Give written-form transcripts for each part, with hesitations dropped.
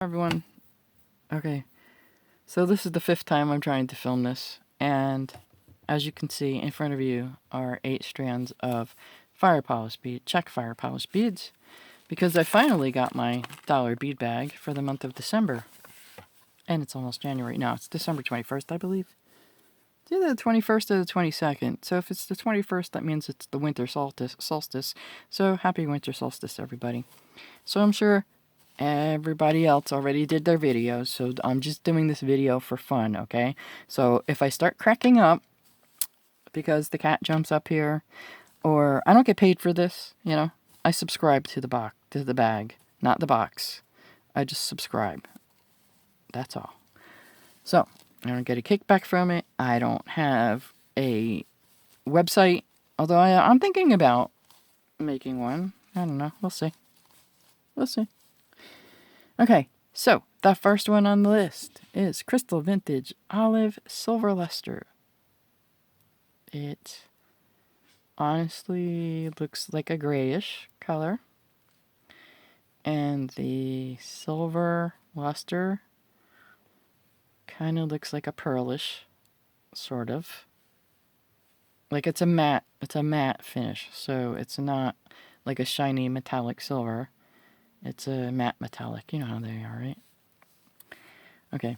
Everyone. Okay, so this is the 5th time I'm trying to film this, and as you can see in front of you are 8 strands of check fire polish beads, because I finally got my dollar bead bag for the month of December. And it's almost January. No, it's December 21st, I believe. It's either the 21st or the 22nd. So if it's the 21st, that means it's the winter solstice. So happy winter solstice, everybody. So I'm sure everybody else already did their videos, so I'm just doing this video for fun, okay? So if I start cracking up because the cat jumps up here, or I don't get paid for this, I subscribe to the bag, not the box. I just subscribe. That's all. So I don't get a kickback from it. I don't have a website, although I'm thinking about making one. I don't know. We'll see. We'll see. Okay, so the first one on the list is Crystal Vintage Olive Silver Luster. It honestly looks like a grayish color, and the silver luster kind of looks like a pearlish, sort of. Like it's a matte finish, so it's not like a shiny metallic silver. It's a matte metallic. You know how they are, right? Okay.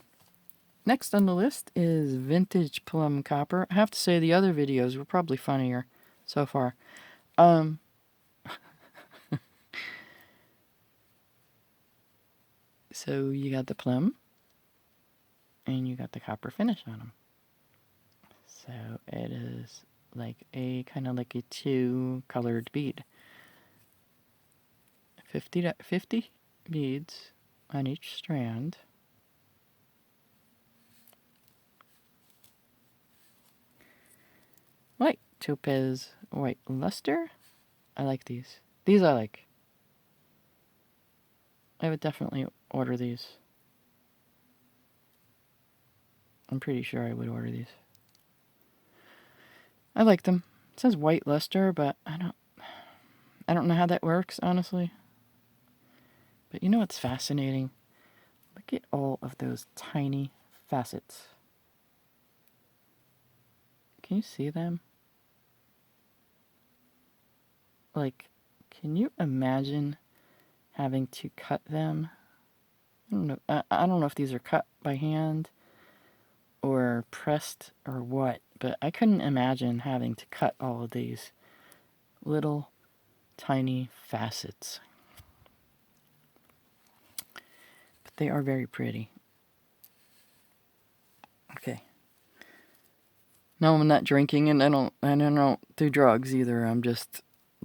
Next on the list is Vintage Plum Copper. I have to say the other videos were probably funnier so far. So you got the plum, and you got the copper finish on them. So it is like a kind of like a 2-colored bead. 50 beads on each strand. White topaz white luster. I like these. These I like. I would definitely order these. I'm pretty sure I would order these. I like them. It says white luster, but I don't know how that works, honestly. But you know what's fascinating? Look at all of those tiny facets. Can you see them? Like, can you imagine having to cut them? I don't know. I don't know if these are cut by hand or pressed or what, but I couldn't imagine having to cut all of these little tiny facets. But they are very pretty. Okay. No, I'm not drinking, and I don't do drugs either. I'm just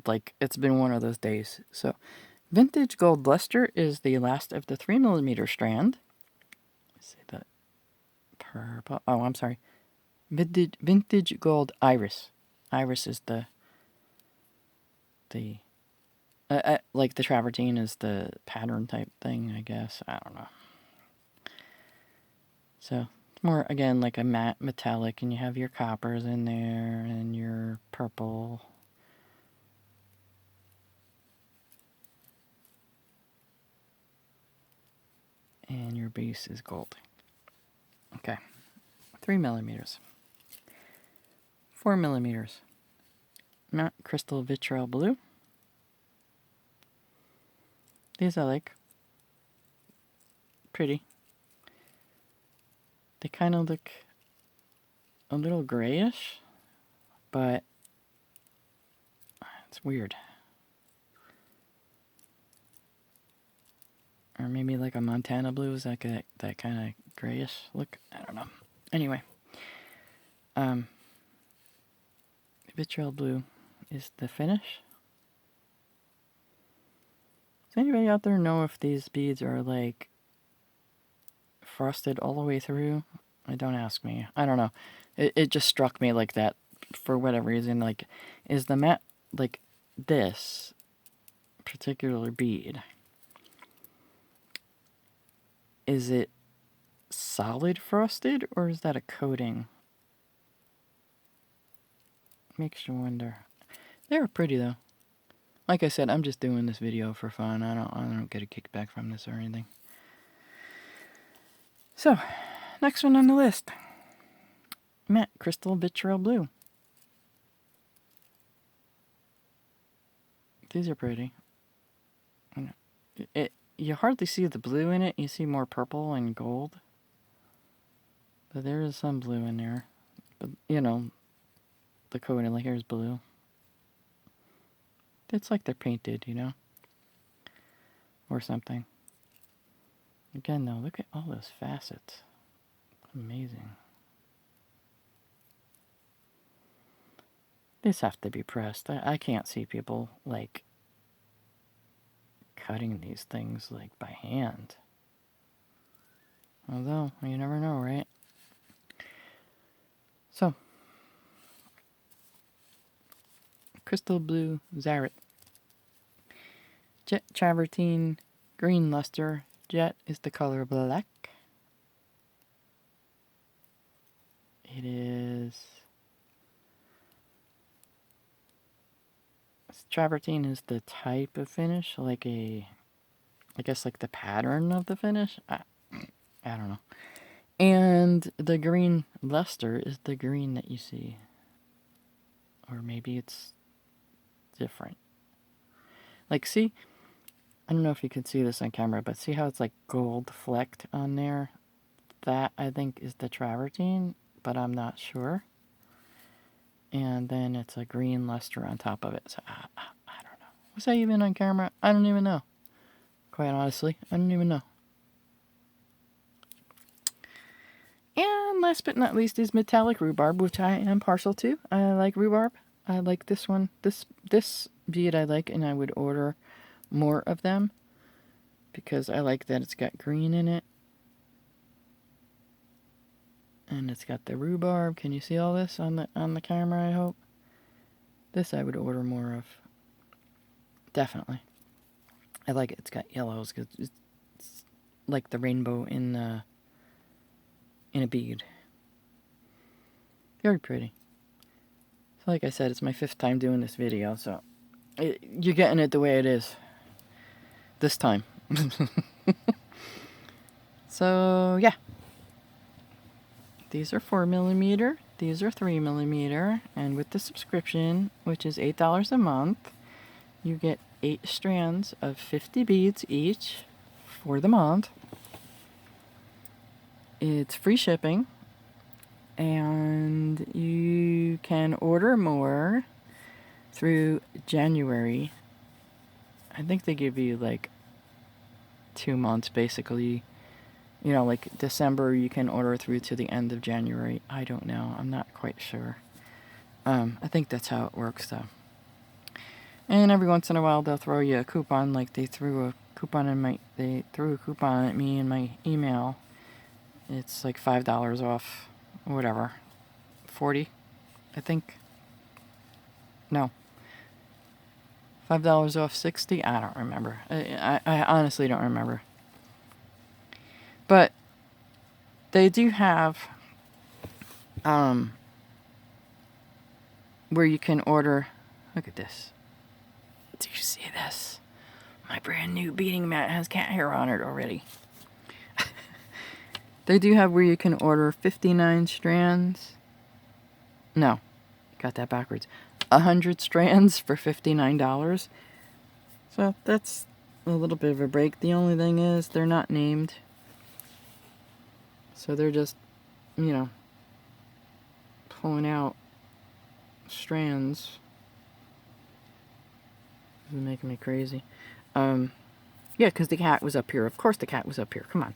like, it's been one of those days. So, Vintage Gold Luster is the last of the 3mm strand. Let's see that purple. Oh, I'm sorry. Vintage Gold Iris. Iris is the like the travertine is the pattern type thing, I guess. I don't know. So it's more, again, like a matte metallic, and you have your coppers in there and your purple. And your base is gold. Okay. 3mm. 4mm. Matte crystal vitriol blue. These I like. Pretty. They kind of look a little grayish, but it's weird. Or maybe like a Montana blue is like that kind of grayish look. I don't know. Anyway, vitriol blue is the finish. Does anybody out there know if these beads are like frosted all the way through? Don't ask me. I don't know. It just struck me like that for whatever reason. Like, is the matte, like this particular bead, is it solid frosted, or is that a coating? Makes you wonder. They were pretty though. Like I said, I'm just doing this video for fun. I don't get a kickback from this or anything. So, next one on the list. Matte Crystal Vitriol Blue. These are pretty. You hardly see the blue in it. You see more purple and gold. But there is some blue in there. But, you know, the coating here is blue. It's like they're painted, you know? Or something. Again, though, look at all those facets. Amazing. These have to be pressed. I can't see people, like, cutting these things, like, by hand. Although, you never know, right? So, Crystal Blue Zaret. Jet Travertine Green Luster. Jet is the color black. It is... Travertine is the type of finish, like I guess like the pattern of the finish. I don't know. And the green luster is the green that you see. Or maybe it's different. Like, see? I don't know if you can see this on camera, but see how it's like gold flecked on there? That, I think, is the travertine, but I'm not sure. And then it's a green luster on top of it. So, I don't know. Was that even on camera? I don't even know. Quite honestly, I don't even know. And last but not least is metallic rhubarb, which I am partial to. I like rhubarb. I like this one. This bead I like, and I would order more of them because I like that it's got green in it. And it's got the rhubarb. Can you see all this on the camera, I hope? This I would order more of. Definitely. I like it. It's got yellows because it's like the rainbow in a bead. Very pretty. So like I said, it's my 5th time doing this video, so you're getting it the way it is. This time. So, yeah. These are 4mm, these are 3mm, and with the subscription, which is $8 a month, you get 8 strands of 50 beads each for the month. It's free shipping, and you can order more through January. I think they give you like 2 months basically. You know, like December you can order through to the end of January. I don't know. I'm not quite sure. I think that's how it works though. And every once in a while they'll throw you a coupon, like they threw a coupon at me in my email. It's like $5 off, whatever. 40, I think. No. $5 off 60? I don't remember. I honestly don't remember. But they do have where you can order. Look at this. Do you see this? My brand new beading mat has cat hair on it already. They do have where you can order 59 strands. No, got that backwards. 100 strands for $59. So that's a little bit of a break. The only thing is they're not named. So they're just, you know, pulling out strands. This is making me crazy. Yeah, because the cat was up here. Of course the cat was up here. Come on.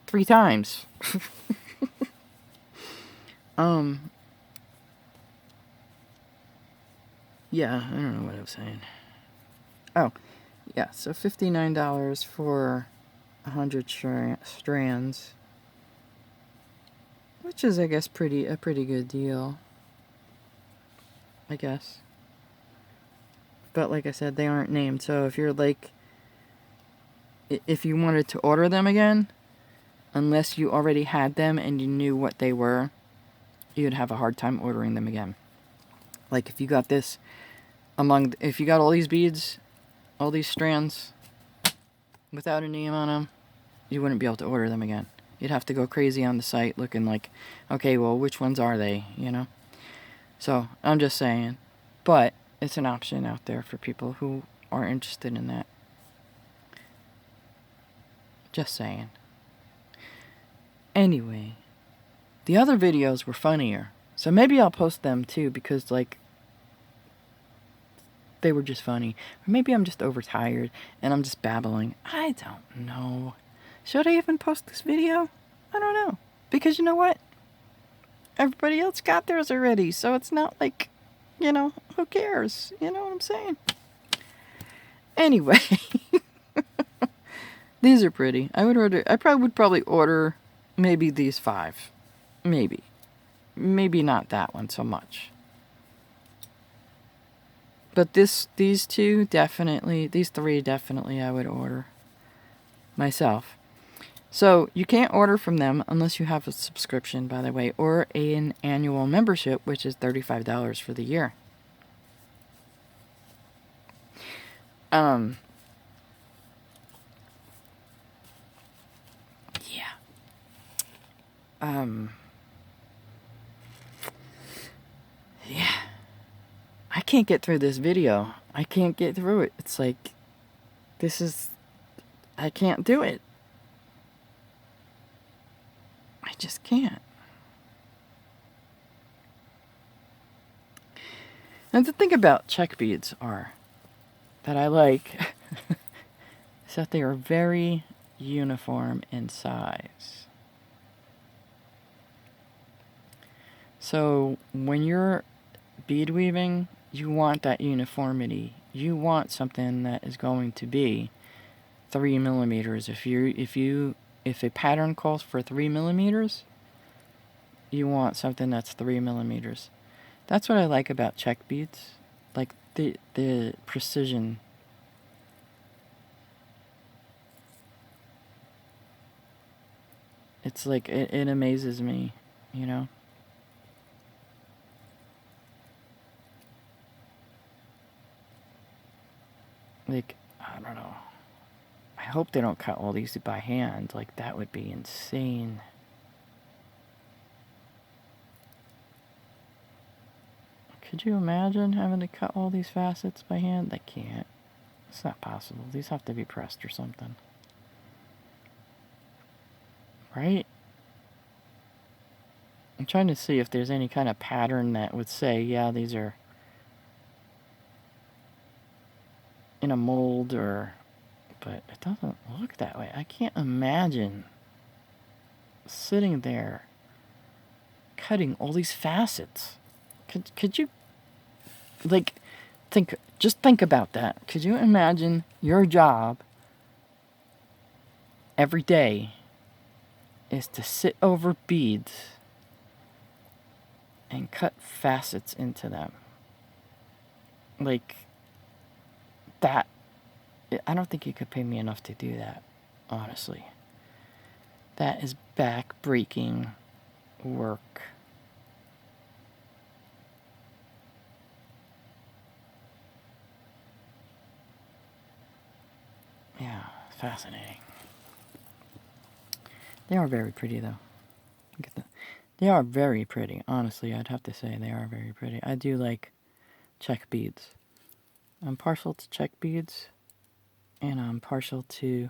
3 times. Yeah, I don't know what I was saying. Oh, yeah, so $59 for 100 strands. Which is, I guess, a pretty good deal. I guess. But like I said, they aren't named, so if you're like... If you wanted to order them again, unless you already had them and you knew what they were, you'd have a hard time ordering them again. Like if you got this if you got all these beads, all these strands, without a name on them, you wouldn't be able to order them again. You'd have to go crazy on the site looking like, okay, well, which ones are they, you know? So, I'm just saying. But it's an option out there for people who are interested in that. Just saying. Anyway, the other videos were funnier. So maybe I'll post them too because, like, they were just funny. Or maybe I'm just overtired and I'm just babbling. I don't know. Should I even post this video? I don't know. Because you know what? Everybody else got theirs already. So it's not like, you know, who cares? You know what I'm saying? Anyway. These are pretty. I probably would order maybe these 5. Maybe. Maybe not that one so much. But these 3 definitely I would order myself. So you can't order from them unless you have a subscription, by the way, or an annual membership, which is $35 for the year. Yeah. Yeah. I can't get through this video. I can't get through it. It's like, I can't do it. I just can't. And the thing about check beads that I like is that they are very uniform in size. So when you're bead weaving, you want that uniformity. You want something that is going to be 3 millimeters. If a pattern calls for 3 millimeters, you want something that's 3 millimeters. That's what I like about check beads, like the precision. It's like it amazes me, you know. Like, I don't know. I hope they don't cut all these by hand. Like, that would be insane. Could you imagine having to cut all these facets by hand? They can't. It's not possible. These have to be pressed or something. Right? I'm trying to see if there's any kind of pattern that would say, yeah, these are in a mold or... But it doesn't look that way. I can't imagine sitting there cutting all these facets. Could you, like, just think about that. Could you imagine your job every day is to sit over beads and cut facets into them? Like, that, I don't think you could pay me enough to do that, honestly. That is back-breaking work. Yeah, fascinating. They are very pretty, though. Look at that. They are very pretty. Honestly, I'd have to say they are very pretty. I do like check beads. I'm partial to check beads, and I'm partial to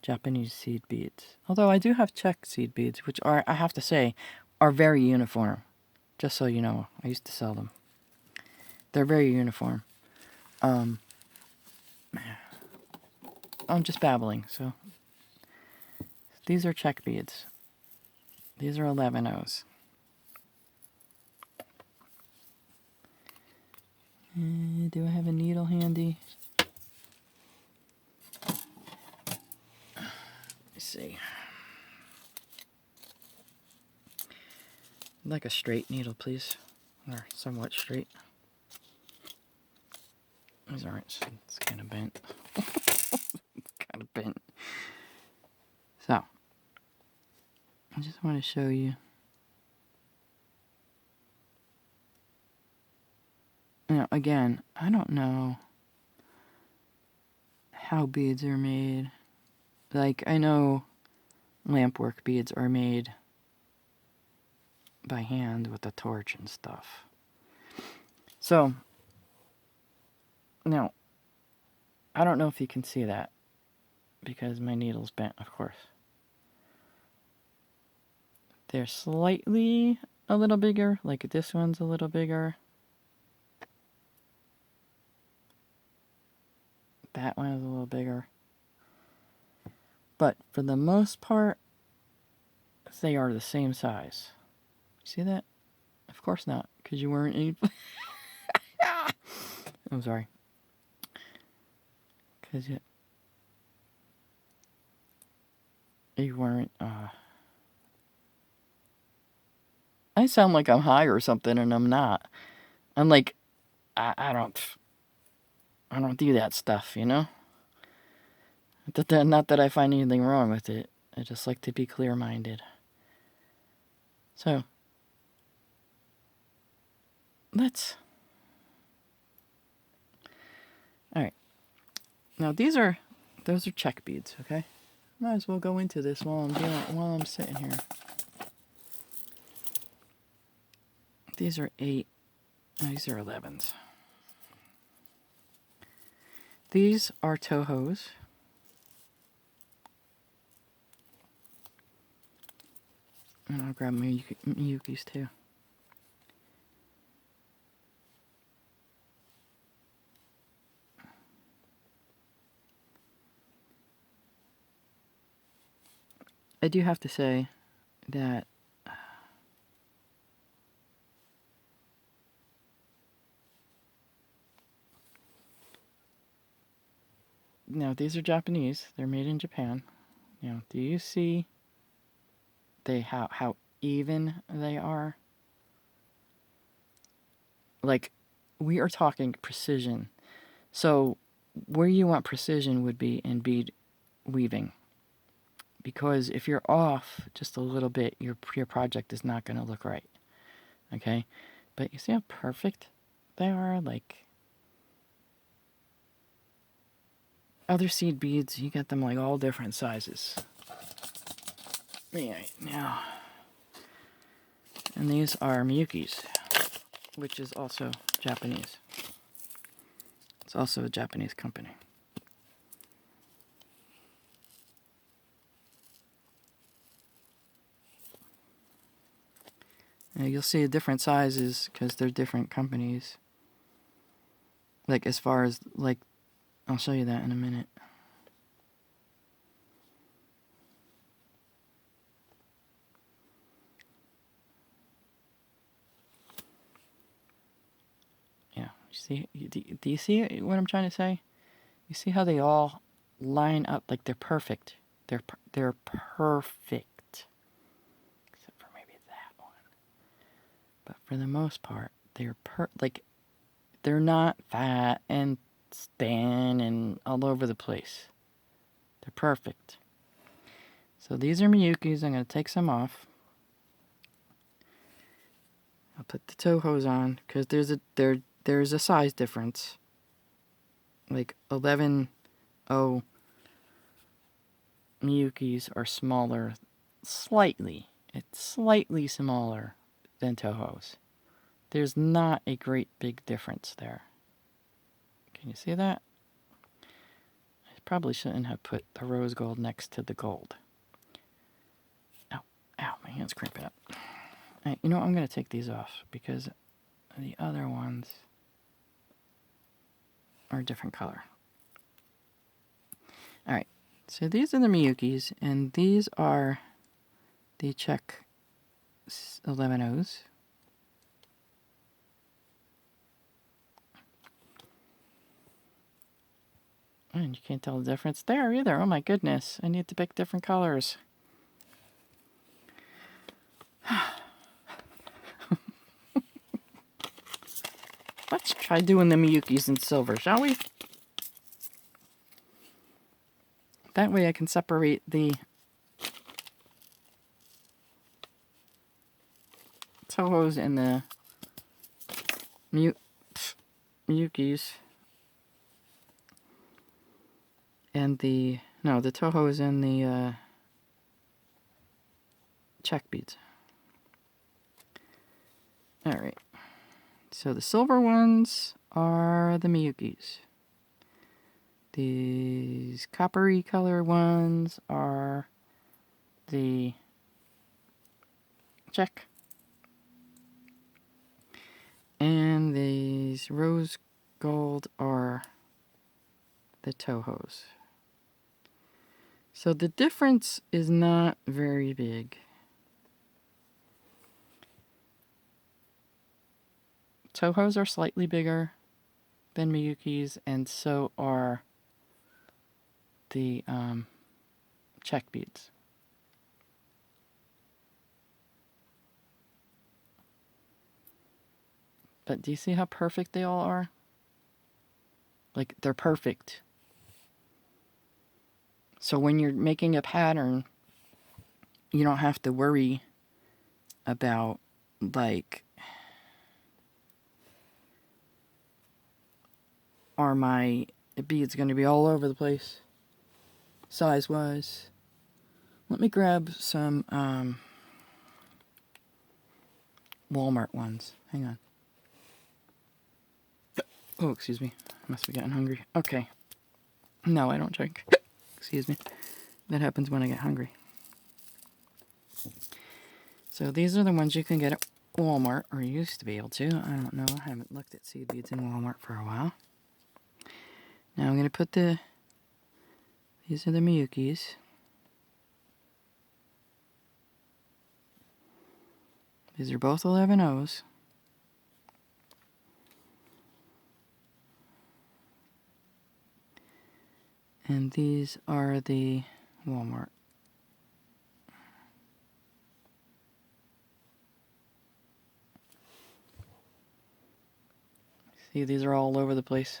Japanese seed beads. Although I do have check seed beads, which are, I have to say, are very uniform. Just so you know, I used to sell them. They're very uniform. I'm just babbling, so. These are check beads. These are 11-Os. Do I have a needle handy? Let's see. I'd like a straight needle, please. Or somewhat straight. These aren't. It's kind of bent. It's kind of bent. So, I just want to show you. Now, again, I don't know how beads are made. Like, I know lampwork beads are made by hand with a torch and stuff. So, now, I don't know if you can see that because my needle's bent, of course. They're slightly a little bigger, like this one's a little bigger. That one is a little bigger. But for the most part, they are the same size. See that? Of course not, because you weren't any... I'm sorry. Because you weren't... I sound like I'm high or something, and I'm not. I'm like, I don't do that stuff, you know? Not that I find anything wrong with it. I just like to be clear-minded. So, let's... Alright. Now, those are check beads, okay? Might as well go into this while I'm sitting here. These are 8. Oh, these are 11s. These are Tohos. And I'll grab my Miyukis too. I do have to say that now these are Japanese. They're made in Japan. Now, do you see how even they are? Like, we are talking precision. So, where you want precision would be in bead weaving. Because if you're off just a little bit, your project is not going to look right. Okay? But you see how perfect they are? Like, other seed beads, you get them like all different sizes. Alright, now. And these are Miyukis, which is also Japanese. It's also a Japanese company. Now you'll see different sizes because they're different companies. Like as far as like, I'll show you that in a minute. Yeah, see, do you see what I'm trying to say? You see how they all line up like they're perfect. They're perfect, except for maybe that one. But for the most part, they're like they're not fat and thin and all over the place. They're perfect. So these are Miyukis. I'm going to take some off. I'll put the Tohos on because there's a size difference. Like 11 Miyukis are smaller, slightly. It's slightly smaller than Tohos. There's not a great big difference there. Can you see that? I probably shouldn't have put the rose gold next to the gold. Ow, ow, my hand's cramping up. Right, you know what? I'm going to take these off because the other ones are a different color. Alright, so these are the Miyukis, and these are the Czech 11Os. And you can't tell the difference there either. Oh my goodness, I need to pick different colors. Let's try doing the Miyukis in silver, shall we? That way I can separate the Tohos and the Miyukis. And the Tohos and the check beads. Alright. So the silver ones are the Miyukis. These coppery color ones are the check. And these rose gold are the Tohos. So the difference is not very big. Tohos are slightly bigger than Miyukis, and so are the check beads. But do you see how perfect they all are? Like, they're perfect. So when you're making a pattern, you don't have to worry about, like, are my beads going to be all over the place, size-wise. Let me grab some Walmart ones. Hang on. Oh, excuse me. I must be getting hungry. Okay. No, I don't drink. Excuse me. That happens when I get hungry. So these are the ones you can get at Walmart, or you used to be able to. I don't know. I haven't looked at seed beads in Walmart for a while. Now I'm going to put these are the Miyukis. These are both 11 O's. And these are the Walmart. See, these are all over the place.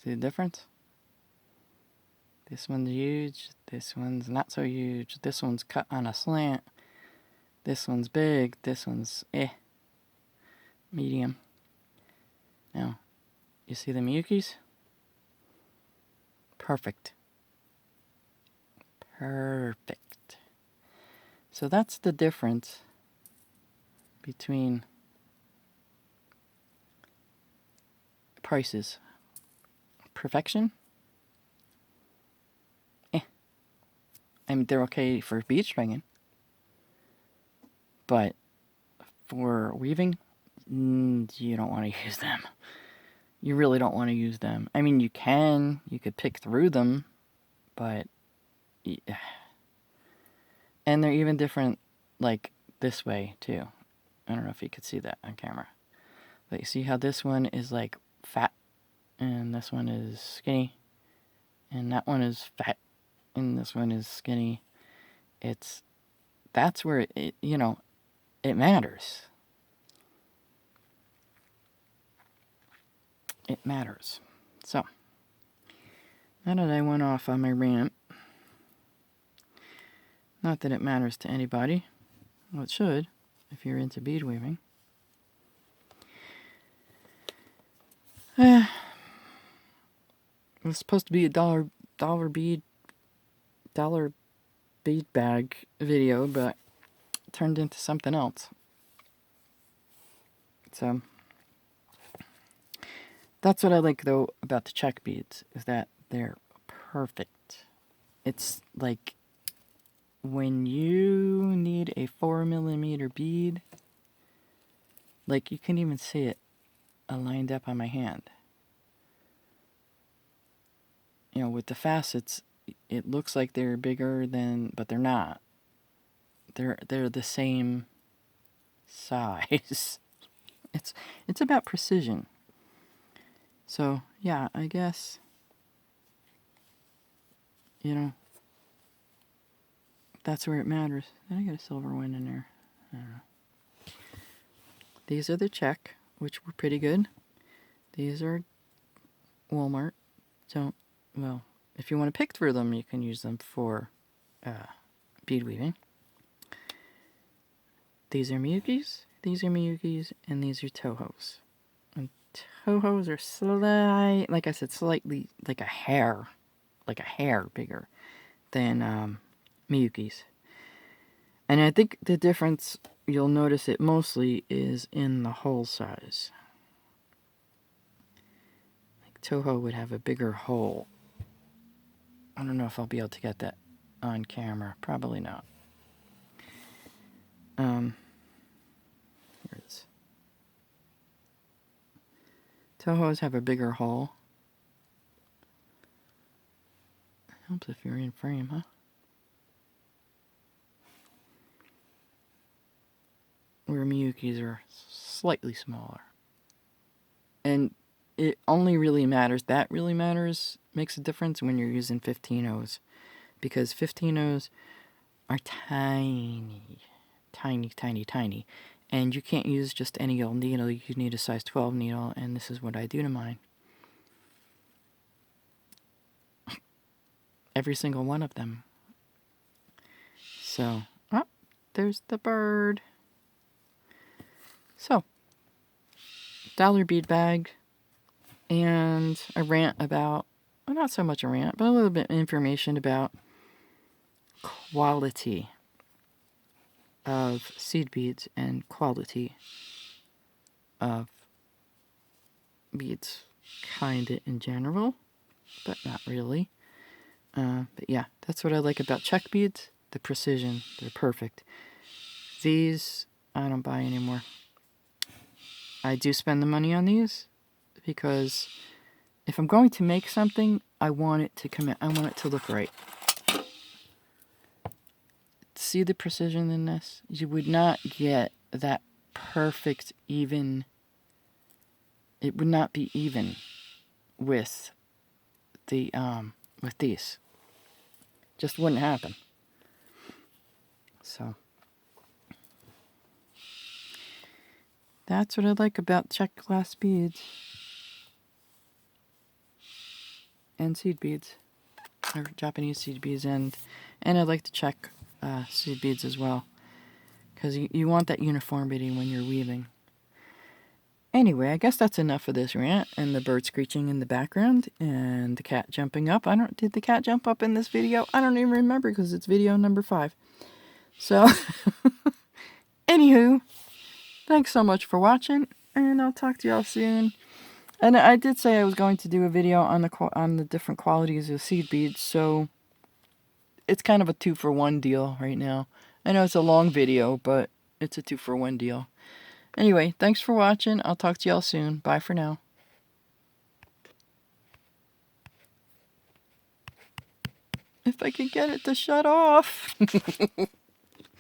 See the difference? This one's huge, this one's not so huge, this one's cut on a slant, this one's big, this one's medium. Now, you see the Miyukis? Perfect. Perfect. So that's the difference between prices. Perfection? I mean, they're okay for bead stringing. But for weaving, you don't want to use them. You really don't want to use them. I mean, you could pick through them, but... And they're even different, like, this way, too. I don't know if you could see that on camera. But you see how this one is, like, fat, and this one is skinny, and that one is fat, and this one is skinny. That's where it matters. It matters. So, now that I went off on my rant, not that it matters to anybody. Well, it should, if you're into bead weaving. It was supposed to be a dollar bead bag video, but it turned into something else. So, that's what I like, though, about the check beads, is that they're perfect. It's like when you need a 4mm bead, like you can even see it lined up on my hand. You know, with the facets, it looks like they're bigger but they're not. They're the same size. It's about precision. So, yeah, I guess, that's where it matters. Did I get a silver one in there? I don't know. These are the check, which were pretty good. These are Walmart. Well, if you want to pick through them, you can use them for bead weaving. These are Miyukis, and these are Tohos. And Tohos are like I said, slightly like a hair bigger than Miyuki's. And I think the difference, you'll notice it mostly, is in the hole size. Like Toho would have a bigger hole. I don't know if I'll be able to get that on camera. Probably not. Here it is. Tohos have a bigger hole. Helps if you're in frame, huh? Where Miyuki's are slightly smaller. And it only really matters, makes a difference when you're using 15-0s. Because 15-0s are tiny. Tiny, tiny, tiny. And you can't use just any old needle. You need a size 12 needle, and this is what I do to mine. Every single one of them. So, oh, there's the bird. So, dollar bead bag, and a rant about, well, not so much a rant, but a little bit of information about quality of seed beads and quality of beads, kinda in general, but not really. But yeah, that's what I like about check beads. The precision, they're perfect. These, I don't buy anymore. I do spend the money on these because if I'm going to make something, I want it to come in. I want it to look right. See the precision in this? You would not get that perfect even. It would not be even with the with these. Just wouldn't happen. So that's what I like about check glass beads and seed beads, or Japanese seed beads, and I like to check seed beads as well, because you want that uniformity when you're weaving. Anyway, I guess that's enough of this rant and the bird screeching in the background and the cat jumping up. Did the cat jump up in this video? I don't even remember because it's video number 5. So, anywho, thanks so much for watching, and I'll talk to y'all soon. And I did say I was going to do a video on the different qualities of seed beads, so it's kind of a 2-for-1 deal right now. I know it's a long video, but it's a 2-for-1 deal. Anyway, thanks for watching. I'll talk to y'all soon. Bye for now. If I can get it to shut off.